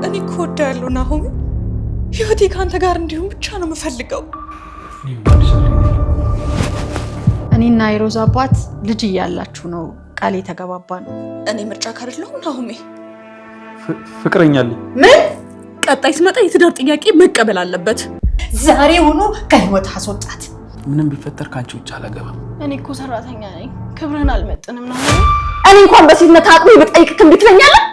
እኔ እኮ እወዳለሁ ናሆም። ህይወቴ ካንተ ጋር እንዲሁም ብቻ ነው የምፈልገው። እኔና የሮዛ አባት ልጅ እያላችሁ ነው ቃል የተገባባ ነው። እኔ ምርጫ ካደለሁ ናሆሜ ፍቅረኛለኝ። ምን? ቀጣይ ስመጣ የትዳር ጥያቄ መቀበል አለበት። ዛሬ ሆኖ ከህይወት አስወጣት። ምንም ቢፈጠር ካንቺ ውጭ አላገባም። እኔ እኮ ሰራተኛ ነኝ፣ ክብርህን አልመጥንም ናሆሜ። እኔ እንኳን በሴትነት አቅሜ ብጠይቅህ እንዴት ትለኛለህ?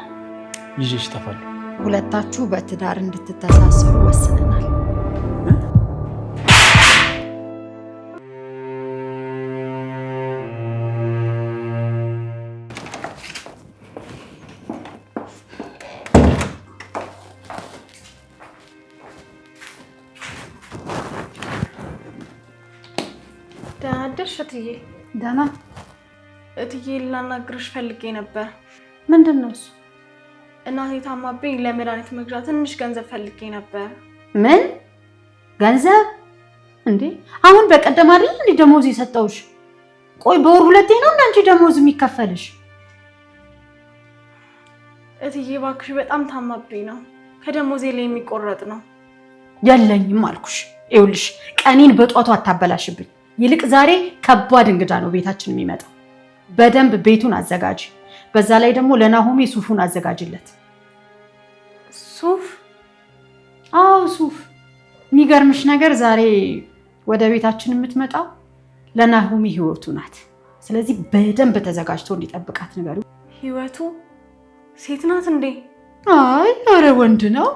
ይዤሽ እጠፋለሁ። ሁለታችሁ በትዳር እንድትተሳሰሩ ወስነናል። ደህና አደርሽ እትዬ? ደህና እትዬ ላናግርሽ ፈልጌ ነበር። ምንድን ነው እሱ? እናቴ ታማብኝ ለመድኃኒት መግዣ ትንሽ ገንዘብ ፈልጌ ነበር። ምን ገንዘብ እንዴ? አሁን በቀደም አይደል እንዴ ደሞዝ የሰጠውሽ? ቆይ በወር ሁለቴ ነው እንዴ አንቺ ደሞዝ የሚከፈልሽ? እትዬ እባክሽ በጣም ታማብኝ ነው፣ ከደሞዜ ላይ የሚቆረጥ ነው። የለኝም አልኩሽ። ይኸውልሽ ቀኔን በጧቱ አታበላሽብኝ። ይልቅ ዛሬ ከባድ እንግዳ ነው ቤታችን የሚመጣው። በደንብ ቤቱን አዘጋጅ። በዛ ላይ ደግሞ ለናሆሜ ሱፉን አዘጋጅለት። ሱፍ? አዎ ሱፍ። የሚገርምሽ ነገር ዛሬ ወደ ቤታችን የምትመጣው ለናሆሜ ህይወቱ ናት። ስለዚህ በደንብ ተዘጋጅቶ እንዲጠብቃት ንገሪው። ህይወቱ ሴት ናት እንዴ? አይ ኧረ ወንድ ነው።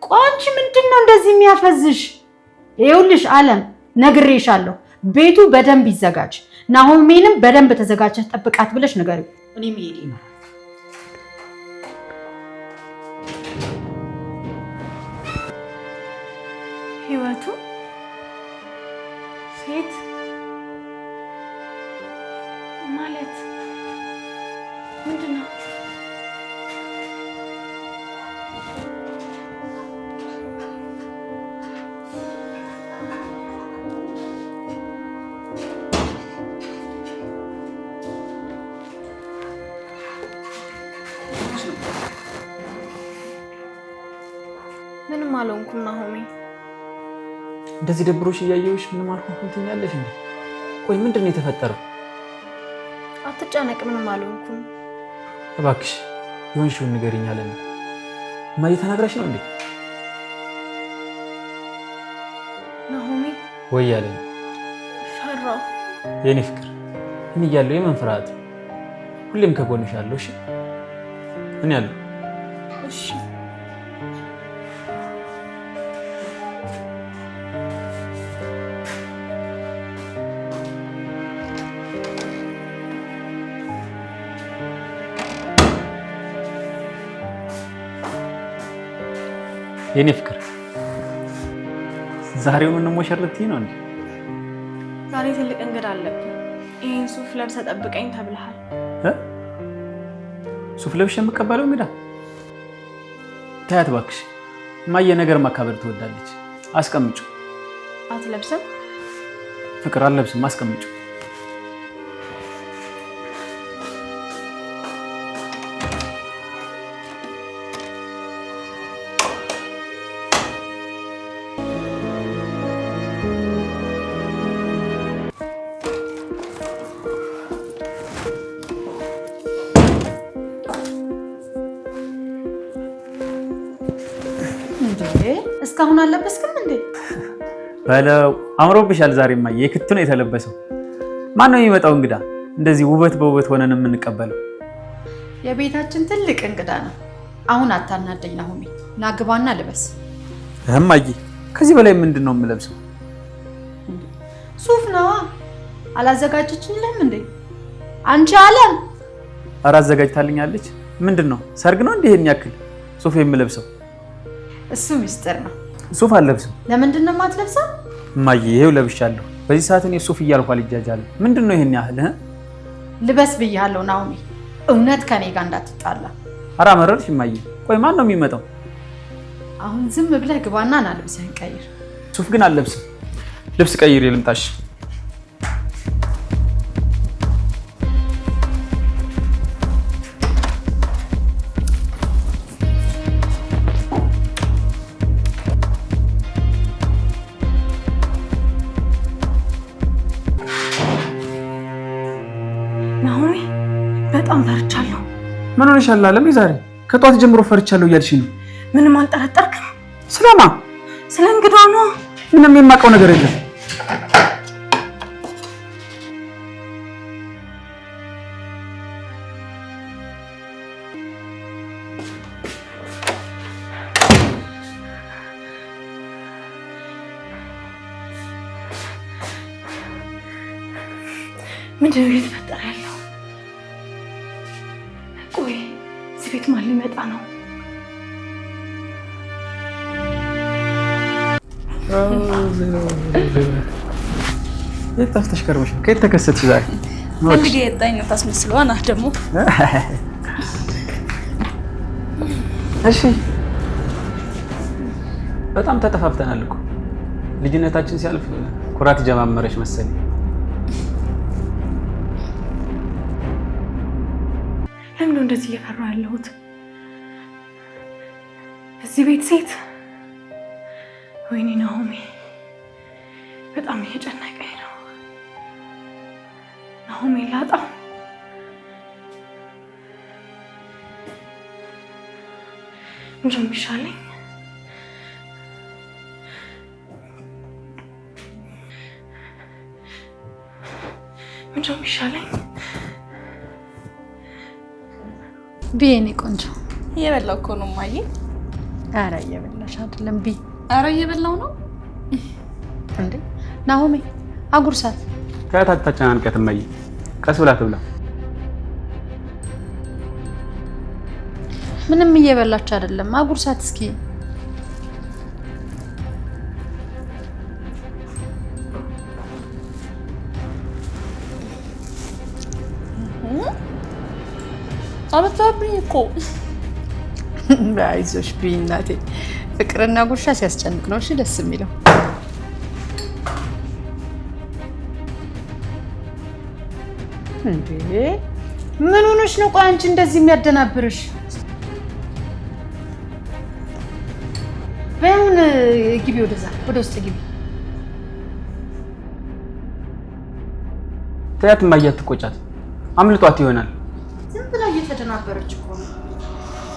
ቆይ አንቺ ምንድን ነው እንደዚህ የሚያፈዝሽ? ይኸውልሽ አለም ነግሬሻለሁ፣ ቤቱ በደንብ ይዘጋጅ። ናሆሜንም በደንብ ተዘጋጅተሽ ጠብቃት ብለሽ ንገሪው። እኔም ይሄድ ነው። ህይወቱ ሴት ማለት ምንድን ነው? ምንም አልሆንኩም ናሆሜ። እንደዚህ ደብሮሽ እያየሁሽ ምንም አልሆንኩም ትኛለሽ እንዴ? ቆይ ምንድን ነው የተፈጠረው? አትጨነቅ፣ ምንም አልሆንኩም። እባክሽ የሆንሽውን ንገሪኝ አለን። እማዬ ተናግራሽ ነው እንዴ? ናሆሜ ወይ አለን። ፈራሁ። የኔ ፍቅር እኔ እያለሁ የምን ፍርሃት? ሁሌም ከጎንሽ አለሁ። እሺ እኔ አለሁ። እሺ የኔ ፍቅር ዛሬው ምን ሞሸርትኝ ነው እንዴ? ዛሬ ትልቅ እንግዳ አለብኝ። ይሄን ሱፍ ለብሰህ ጠብቀኝ ተብለሃል። ሱፍ ለብሼ የምቀበለው እንግዳ? ታያት እባክሽ፣ እማዬ ነገር ማካበድ ትወዳለች። አስቀምጩ። አትለብስም? ፍቅር አልለብስም፣ አስቀምጩ። እስካሁን አልለበስክም እንዴ? በለው አምሮብሻል። ዛሬማ የክቱ ነው የተለበሰው። ማን ነው የሚመጣው እንግዳ? እንደዚህ ውበት በውበት ሆነን የምንቀበለው የቤታችን ትልቅ እንግዳ ነው። አሁን አታናደኝ ናሆሜ፣ ናግባና ልበስ። እማዬ ከዚህ በላይ ምንድን ነው የምለብሰው? ሱፍ ነዋ። አላዘጋጀችልህም እንዴ? አንቺ አለም ኧረ አዘጋጅታልኛለች። ምንድን ነው ሰርግ ነው እንዴ ይሄን ያክል ሱፍ የምለብሰው? እሱ ሚስጥር ነው። ሱፍ አልለብስም። ለምንድን ነው የማትለብሰው? እማዬ ይሄው ለብሻለሁ። በዚህ ሰዓት እኔ ሱፍ እያልኩ አልጃጃለሁ። ምንድን ነው ይሄን ያህል? ልበስ ብያለሁ ናሆሜ፣ እውነት ከኔ ጋር እንዳትጣላ። ኧረ አመረርሽ እማዬ። ቆይ ማን ነው የሚመጣው? አሁን ዝም ብለህ ግባና ና ልብስህን ቀይር። ሱፍ ግን አልለብስም። ልብስ ቀይር ልምጣሽ። ሆነሻል አለም? ዛሬ ከጧት ጀምሮ ፈርቻለሁ እያልሽ ነው? ምንም አልጠረጠርክም? ስለማ ስለ እንግዳ ነው። ምንም የማውቀው ነገር የለም። ምንድነው እየተፈጠረ ያለው? ቆይ እዚህ ቤት ማን ሊመጣ ነው? የት ጠፍተሽ ከርመሽ? ከየት ተከሰትሽ ዛሬ? እንግዲህ የጣኝ ነው ታስመስለዋ ና ደግሞ። እሺ በጣም ተጠፋፍተናል እኮ። ልጅነታችን ሲያልፍ ኩራት ጀማመረሽ መሰለኝ። ለምን ነው እንደዚህ እየፈራሁ ያለሁት? እዚህ ቤት ሴት ወይኔ ናሆሜ በጣም እየጨነቀኝ ነው። ናሆሜ ላጣው ምንድን ነው የሚሻለኝ? ምንድን ነው የሚሻለኝ? ቢኔ ቆንጆ እየበላሁ እኮ ነው ማዬ። ኧረ እየበላሽ አይደለም ቢ። ኧረ እየበላሁ ነው እንዴ ናሆሜ አጉርሳት። ከታች ተጨናንቀት ማዬ፣ ቀስ ብላ ትብላ። ምንም እየበላች አይደለም፣ አጉርሳት እስኪ። አበዛብኝ እኮ። አይዞሽ ቢ እናቴ፣ ፍቅርና ጉርሻ ሲያስጨንቅ ነው እሺ ደስ የሚለው። እንዴ ምን ሆነሽ ነው? ቆይ አንቺ እንደዚህ የሚያደናብርሽ? በይሁን ግቢ፣ ወደዛ ወደ ውስጥ ግቢ። ተያት ማያ፣ ትቆጫት አምልጧት ይሆናል። ዝም ብላ እየተደናበረች እኮ ነው።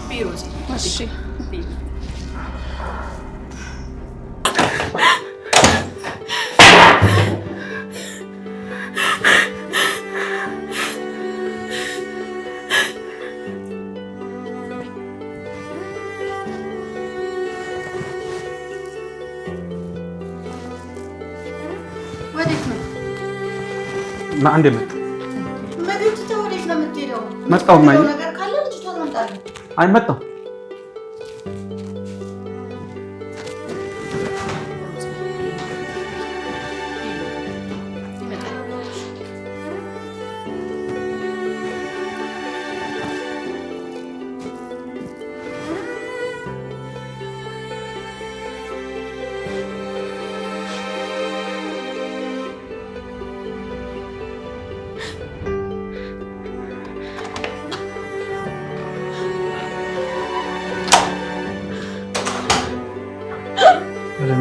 ቢሮዚ እሺ አንዴ መጣ። ምግብ ትተህ ወዴት ነው የምትሄደው? መጣሁ ማየ። ነገር ካለ ልጅቷን አምጣልኝ። አይ መጣሁ።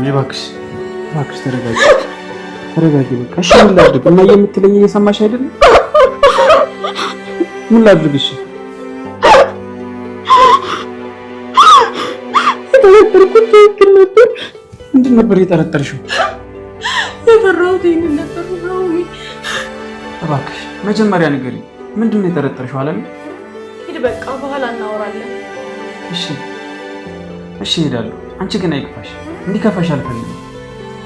እባክሽ እባክሽ ተረጋጊ፣ ተረጋጊ በቃ። እሺ ምን ላድርግ? እማዬ የምትለኝ እየሰማሽ አይደለም? ምን ላድርግ? እሺ የጠረጠርኩት ትክክል ነበር። ምንድን ነበር የጠረጠርሽው? የፈራሁት ይሄንን ነበር ናሆሜ። እባክሽ መጀመሪያ ንገሪኝ፣ ምንድን ነው የጠረጠርሽው? አላለም? ሂድ በቃ በኋላ እናወራለን። እሺ እሺ እሄዳለሁ። አንቺ ግን አይክፋሽ፣ እንዲከፋሽ አልፈልግም።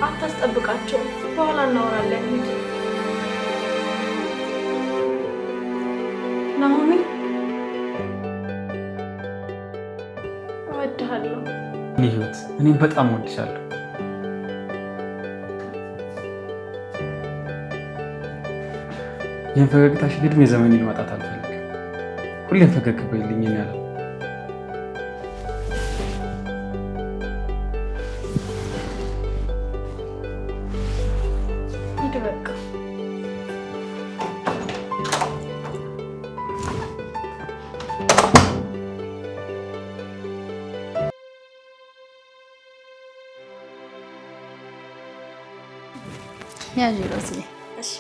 አታስጠብቃቸው፣ በኋላ እናወራለን። ሂድ ናሆሜ፣ እወድሃለሁ። እኔ ህይወት፣ እኔም በጣም እወድሻለሁ። ይህን ፈገግታሽን እድሜ ዘመኔን ማጣት አልፈልግም። ሁሌም ፈገግ በይልኝ ያለው ያዥ ሮዚ። እሺ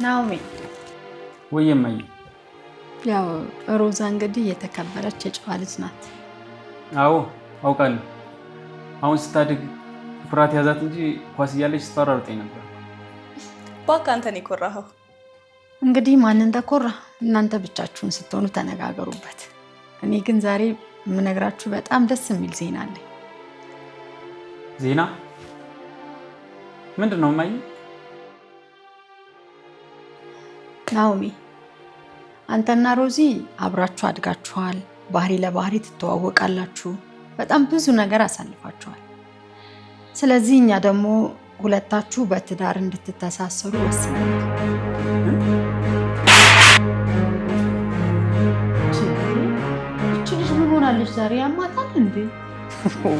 ናኦሚ ወየማይ ያው ሮዛ እንግዲህ የተከበረች የጨዋ ልጅ ናት። አዎ አውቃለሁ። አሁን ስታድግ ፍርሃት ያዛት እንጂ ኳስ እያለች ስታራርጠኝ ነበር። ባካ አንተን ይኮራኸው። እንግዲህ ማን እንደኮራ እናንተ ብቻችሁን ስትሆኑ ተነጋገሩበት። እኔ ግን ዛሬ የምነግራችሁ በጣም ደስ የሚል ዜና አለኝ። ዜና ምንድን ነው ማይ? ናኦሚ አንተና ሮዚ አብራችሁ አድጋችኋል። ባህሪ ለባህሪ ትተዋወቃላችሁ። በጣም ብዙ ነገር አሳልፋችኋል። ስለዚህ እኛ ደግሞ ሁለታችሁ በትዳር እንድትተሳሰሩ ወስነናል። እቺ ልጅ ምን ሆናለች ዛሬ? ያማታል እንዴ? ቆይ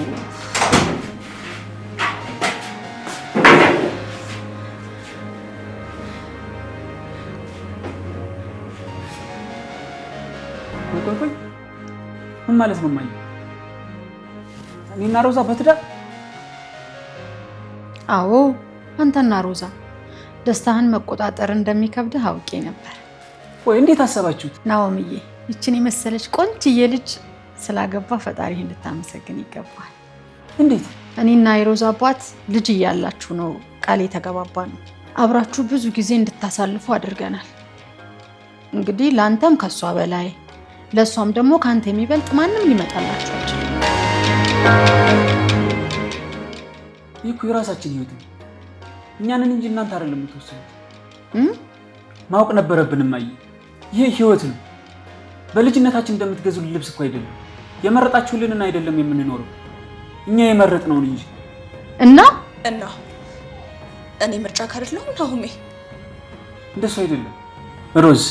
ምን ማለት ነው ማይ? እኔና ሮዛ በትዳር? አዎ አንተና ሮዛ ደስታህን መቆጣጠር እንደሚከብድህ አውቄ ነበር። ወይ እንዴት አሰባችሁት? ናኦሚዬ ይችን የመሰለች ቆንጅዬ ልጅ ስላገባ ፈጣሪህን ልታመሰግን ይገባል። እንዴት? እኔና የሮዛ አባት ልጅ እያላችሁ ነው ቃል የተገባባ ነው። አብራችሁ ብዙ ጊዜ እንድታሳልፉ አድርገናል። እንግዲህ ለአንተም ከሷ በላይ ለሷም ደግሞ ካንተ የሚበልጥ ማንም ሊመጣላችሁ አይችልም። ይህ እኮ የራሳችን ህይወት ነው። እኛንን እንጂ እናንተ አይደለም የምትወስኑት። ማወቅ ነበረብን ማይ። ይሄ ህይወት ነው። በልጅነታችን እንደምትገዙልን ልብስ እኮ አይደለም። የመረጣችሁልንን አይደለም የምንኖረው፣ እኛ የመረጥነውን እንጂ። እና እኔ ምርጫ ካደለው ናኦሚ እንደሱ አይደለም ሮዝ።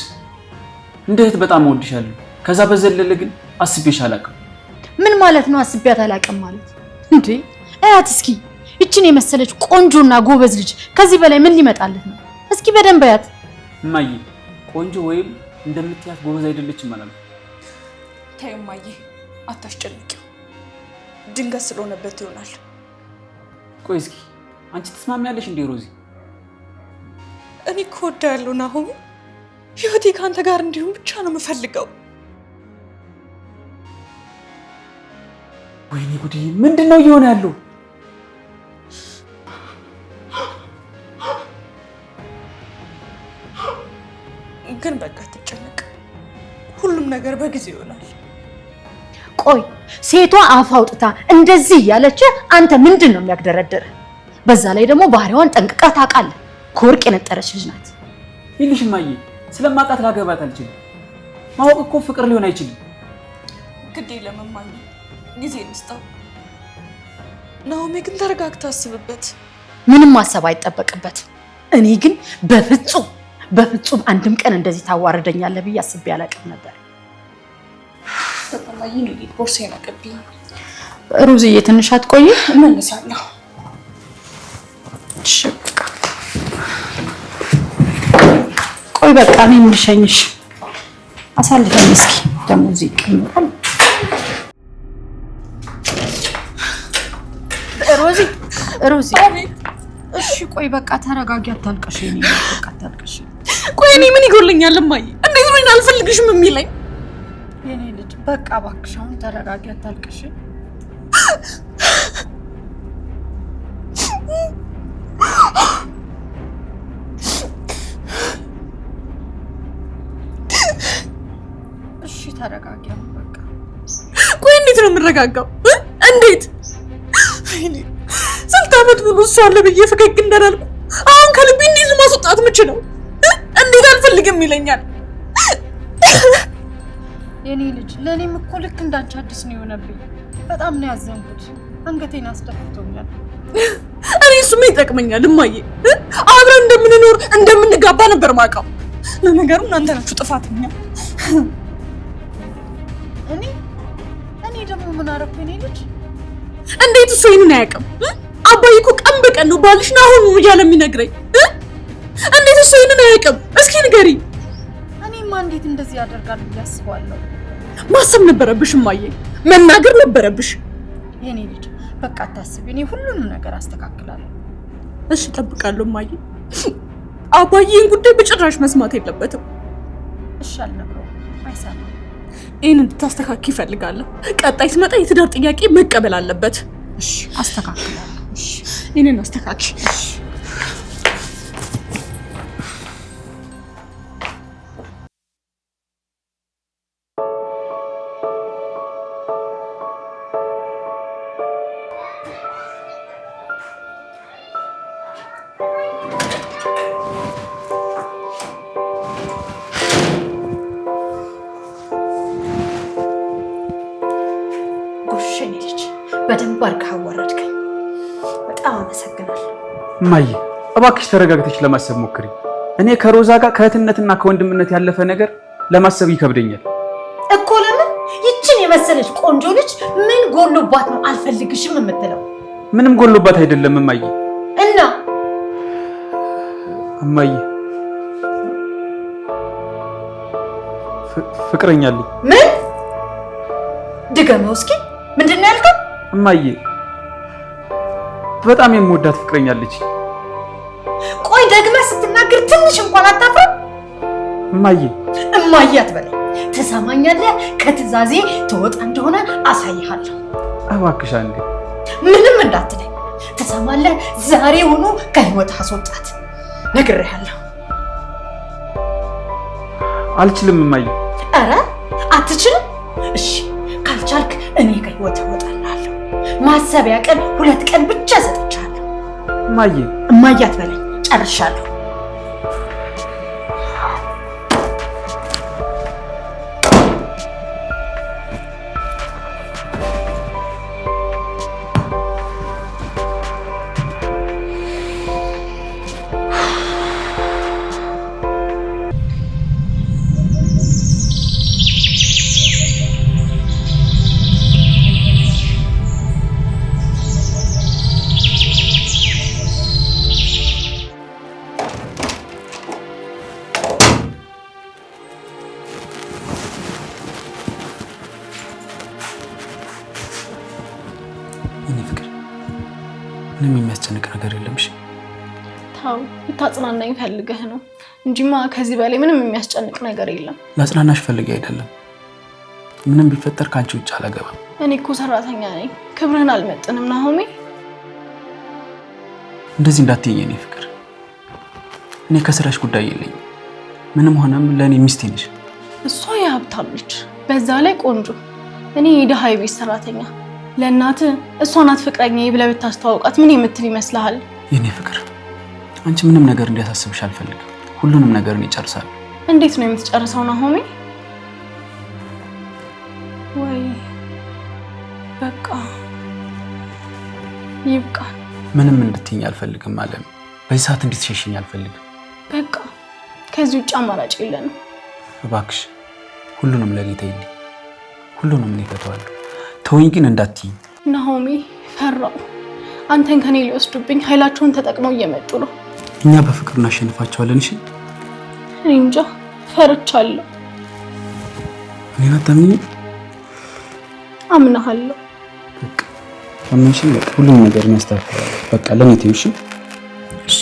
እንደ እህት በጣም እወድሻለሁ። ከዛ በዘለለ ግን አስቤሽ አላውቅም። ምን ማለት ነው አስቤያት አላውቅም ማለት? እንዴ አያት እስኪ እቺን የመሰለች ቆንጆና ጎበዝ ልጅ ከዚህ በላይ ምን ሊመጣለት ነው? እስኪ በደንብ አያት። እማዬ ቆንጆ ወይም እንደምትያት ጎበዝ አይደለችም ማለት ነው። ተይ እማዬ አታስጨንቂው። ድንገት ስለሆነበት ይሆናል። ቆይ እስኪ አንቺ ትስማሚያለሽ እንዴ ሮዚ? እኔ እኮ እወዳለሁ ናኦሚ። ህይወቴ ከአንተ ጋር እንዲሁም ብቻ ነው የምፈልገው። ወይኔ ጉዴ! ምንድነው እየሆነ ያለው? ግን በቃ አትጨነቅ፣ ሁሉም ነገር በጊዜ ይሆናል። ቆይ ሴቷ አፍ አውጥታ እንደዚህ ያለች አንተ ምንድን ነው የሚያግደረድር? በዛ ላይ ደግሞ ባህሪዋን ጠንቅቀህ ታውቃለህ። ከወርቅ የነጠረች ልጅ ናት። ይልሽ እማዬ ስለማውቃት ላገባት አልችልም። ማወቅ እኮ ፍቅር ሊሆን አይችልም። ግዴ ለመማኝ ጊዜ እንስጠው። ናኦሚ ግን ተረጋግታ አስብበት። ምንም ማሰብ አይጠበቅበትም። እኔ ግን በፍጹም አንድም ቀን እንደዚህ ታዋርደኛለህ ብዬ አስቤ አላውቅም ነበር። ተጠማኝ ነው ቦርሳዬን አቀብኝ። ሩዝዬ ትንሽ አትቆይ? እመለሳለሁ። ቆይ በቃ እኔም ልሸኝሽ። አሳልፈኝ እስኪ ደግሞ እዚህ ይቀመጣል። ሮዚ እሺ ቆይ በቃ ተረጋጊ፣ አታልቅሽ። እኔ በቃ አታልቅሽ። ቆይ እኔ ምን ይጎልኛል እማዬ? እንዴት ነው አልፈልግሽም የሚለኝ? የኔ ልጅ በቃ እባክሽ አሁን ተረጋጊ፣ አታልቅሽ። እሺ ተረጋጊ አሁን በቃ። ቆይ እንዴት ነው የምረጋጋው? እንዴት ስንት ዓመት ሙሉ እሱ አለ ብዬ ፈገግ እንዳላልኩ አሁን ከልቤ እንዴት ማስወጣት የምችለው? እንዴት አልፈልግም ይለኛል? የኔ ልጅ ለኔም እኮ ልክ እንዳንቺ አዲስ ነው የሆነብኝ። በጣም ነው ያዘንኩት። አንገቴን አስደፍቶኛል። እኔ እሱማ ይጠቅመኛል እማዬ። አብረን እንደምንኖር እንደምንጋባ ነበር ማውቀው። ለነገሩ እናንተ ናችሁ ጥፋተኛ። እኔ ደግሞ ምን አደረኩ? የኔ ልጅ እንዴት እሱ ይሄንን አያውቅም? አባዬ እኮ ቀን በቀን ነው ባልሽ ነው አሁን እያለ የሚነግረኝ። እንዴት እሱ ይሄንን አያውቅም? እስኪ ንገሪ። እኔማ እንዴት እንደዚህ ያደርጋል ብዬ አስባለሁ። ማሰብ ነበረብሽ እማዬ፣ መናገር ነበረብሽ። የኔ ልጅ በቃ አታስቢ፣ እኔ ሁሉንም ነገር አስተካክላለሁ። እሺ እጠብቃለሁ እማዬ። አባዬን ጉዳይ በጭራሽ መስማት የለበትም። እሺ አልነግረውም፣ አይሰማም። ይህን እንድታስተካክል ይፈልጋለሁ። ቀጣይ ሲመጣ የትዳር ጥያቄ መቀበል አለበት። እሺ አስተካክላለሁ። እሺ ይህንን አስተካክል። በደንብ አድርገህ አዋረድከኝ። በጣም አመሰግናለሁ። እማዬ እባክሽ ተረጋግተሽ ለማሰብ ሞክሪ። እኔ ከሮዛ ጋር ከእህትነትና ከወንድምነት ያለፈ ነገር ለማሰብ ይከብደኛል እኮ። ለምን ይችን የመሰለች ቆንጆ ልጅ ምን ጎሎባት ነው አልፈልግሽም የምትለው? ምንም ጎሎባት አይደለም እማዬ። እና እማዬ ፍቅረኛ አለኝ። ምን? ድገመው እስኪ። ምንድን ነው ያልከው? እማዬ በጣም የምወዳት ፍቅረኛ አለች። ቆይ ደግመህ ስትናገር ትንሽ እንኳን አታፍርም? እማዬ እማዬ አትበለኝ። ትሰማኛለህ? ከትዕዛዜ ትወጣ እንደሆነ አሳይሃለሁ። እባክሽ አንዴ። ምንም እንዳትለኝ ትሰማለህ? ዛሬውኑ ከህይወትህ አስወጣት ነግሬሃለሁ። አልችልም እማዬ። ኧረ አትችልም? እሺ ካልቻልክ እኔ ከህይወትህ እወጣለሁ። ማሰቢያ ቀን 2 ቀን ብቻ ሰጥቻለሁ። እማዬ እማዬ አትበለኝ። ጨርሻለሁ። ምንም የሚያስጨንቅ ነገር የለምሽ። ታው ልታጽናናኝ ፈልገህ ነው እንጂማ ከዚህ በላይ ምንም የሚያስጨንቅ ነገር የለም። ላጽናናሽ ፈልጌ አይደለም። ምንም ቢፈጠር ካንቺ ውጭ አላገባም። እኔ እኮ ሰራተኛ ነኝ። ክብርህን አልመጥንም ናሆሜ። እንደዚህ እንዳትይኝ የኔ ፍቅር። እኔ ከስራሽ ጉዳይ የለኝም። ምንም ሆነም ለእኔ ሚስቴ ነሽ። እሷ የሀብታም ልጅ፣ በዛ ላይ ቆንጆ። እኔ የድሃ ቤት ሰራተኛ። ለእናት እሷ ናት ፍቅረኛዬ ብለህ ብታስተዋውቃት ምን የምትል ይመስልሃል? የኔ ፍቅር አንቺ ምንም ነገር እንዲያሳስብሽ አልፈልግም። ሁሉንም ነገር እኔ እጨርሳለሁ። እንዴት ነው የምትጨርሰው ናሆሜ? ወይ በቃ ይብቃ። ምንም እንድትይኝ አልፈልግም አለም። በዚህ ሰዓት እንድትሸሽኝ አልፈልግም። በቃ ከዚህ ውጭ አማራጭ የለንም። እባክሽ ሁሉንም ለኔ ተይልኝ። ሁሉንም እኔ እፈታዋለሁ። ተወኝ ግን እንዳትይኝ ናሆሜ። ፈራው አንተን ከኔ ሊወስዱብኝ ኃይላቸውን ተጠቅመው እየመጡ ነው። እኛ በፍቅር እናሸንፋቸዋለን። እሺ እኔ እንጃ ፈርቻለሁ። እኔን አታምኚኝ? አምናለሁ። በቃ አመንሽኝ። በቃ ሁሉንም ነገር እናስተካክላለን። በቃ ለኔ ተይው። እሺ እሺ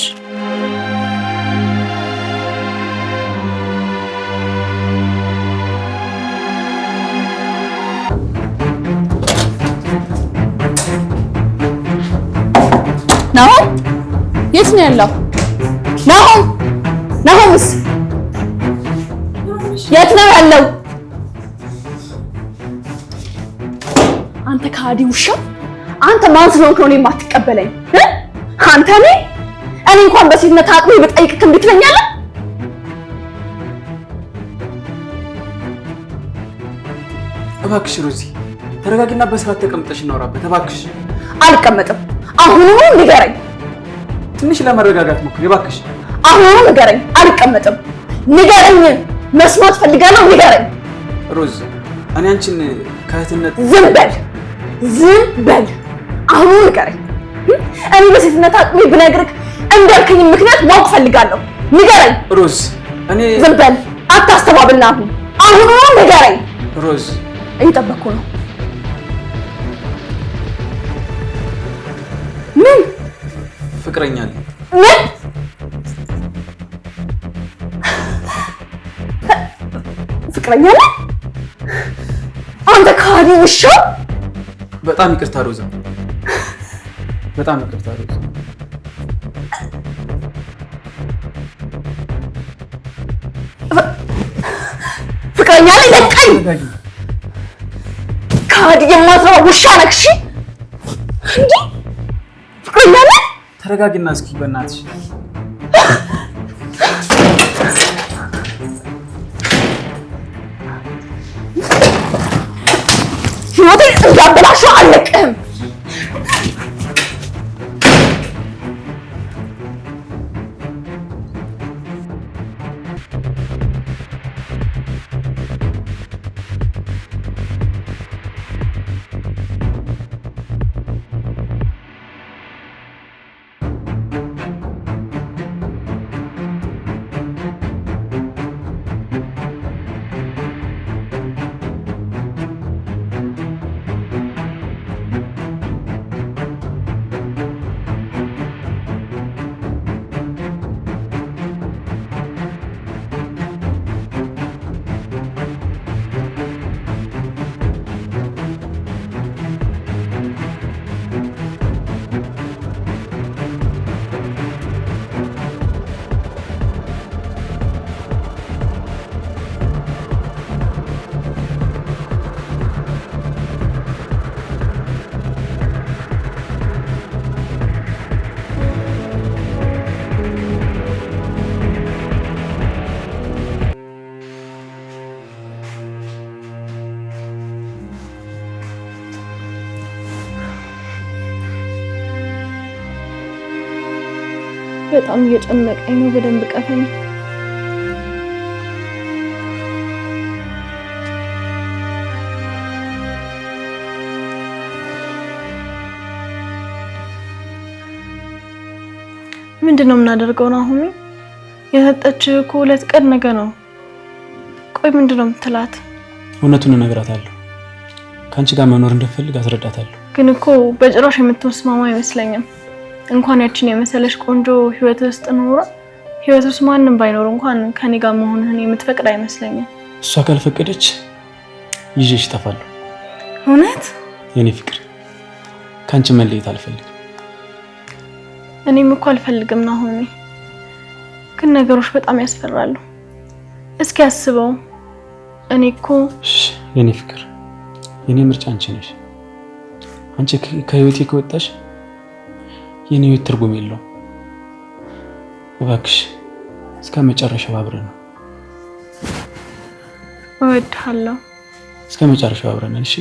ናሆም የት ነው ያለው? ናሆምስ የት ነው ያለው? አንተ ከሃዲ ውሻ! አንተ ማን ስለሆንክ ነው የማትቀበለኝ? አንተ እኔ እንኳን በሴትነት አቅሜ ብጠይቅህ እምቢ ትለኛለህ? እባክሽ ሮዚ ተረጋጊና በስርዓት ተቀምጠሽ እናወራበት። እባክሽ። አልቀመጥም። አሁኑኑ ንገረኝ። ትንሽ ለመረጋጋት ሞክሪ እባክሽ። አሁኑኑ ንገረኝ። አልቀመጥም። ንገረኝ። መስማት ፈልጋለሁ። ንገረኝ። ሮዝ እኔ አንቺን ከእህትነት ዝም በል። አሁኑኑ ንገረኝ። እኔ በሴትነት አቅሜ ብነግርህ እንዳልከኝ ምክንያት ማወቅ ፈልጋለሁ። ንገረኝ። ሮዝ እኔ ዝም በል። አታስተባብልና አሁኑኑ ንገረኝ። ሮዝ እየጠበኩ ነው። ምን ፍቅረኛ አለኝ። ምን ፍቅረኛ ነህ አንተ ከሃዲ ውሻ። በጣም ይቅርታ ሮዛ፣ በጣም ይቅርታ ሮዛ። ፍቅረኛ ነኝ ለቀኝ። ከሃዲ የማትረባ ውሻ ነህ። እሺ እንዴ ፍቅረኛ ነህ? ተረጋጊና እስኪ በእናትሽ ህይወቴን እንዳበላሸው አልለቅህም። በጣም እየጨነቀኝ ነው። በደንብ ቀፈኝ። ምንድነው የምናደርገው ናሆሚ? የሰጠችህ እኮ 2 ቀን ነገ ነው። ቆይ ምንድነው የምትላት? እውነቱን እነግራታለሁ። ከአንቺ ጋር መኖር እንደፈልግ አስረዳታለሁ። ግን እኮ በጭራሽ የምትወስማማ አይመስለኝም። እንኳን ያችን የመሰለሽ ቆንጆ ህይወት ውስጥ ኖራ ህይወት ውስጥ ማንንም ባይኖር እንኳን ከኔ ጋር መሆንህን የምትፈቅድ አይመስለኝም። እሷ ካልፈቀደች ይዤሽ እጠፋለሁ። እውነት? የኔ ፍቅር ካንቺ መለየት አልፈልግም። እኔም እኮ አልፈልግም ናሆሚ፣ ግን ነገሮች በጣም ያስፈራሉ። እስኪ አስበው። እኔ እኮ የኔ ፍቅር የኔ ምርጫ አንቺ ነሽ። አንቺ ከህይወቴ ከወጣሽ የኔ ህይወት ትርጉም የለውም። እባክሽ እስከ መጨረሻው አብረን ነው። እወድሃለሁ። እስከ መጨረሻው አብረን ነን። እሺ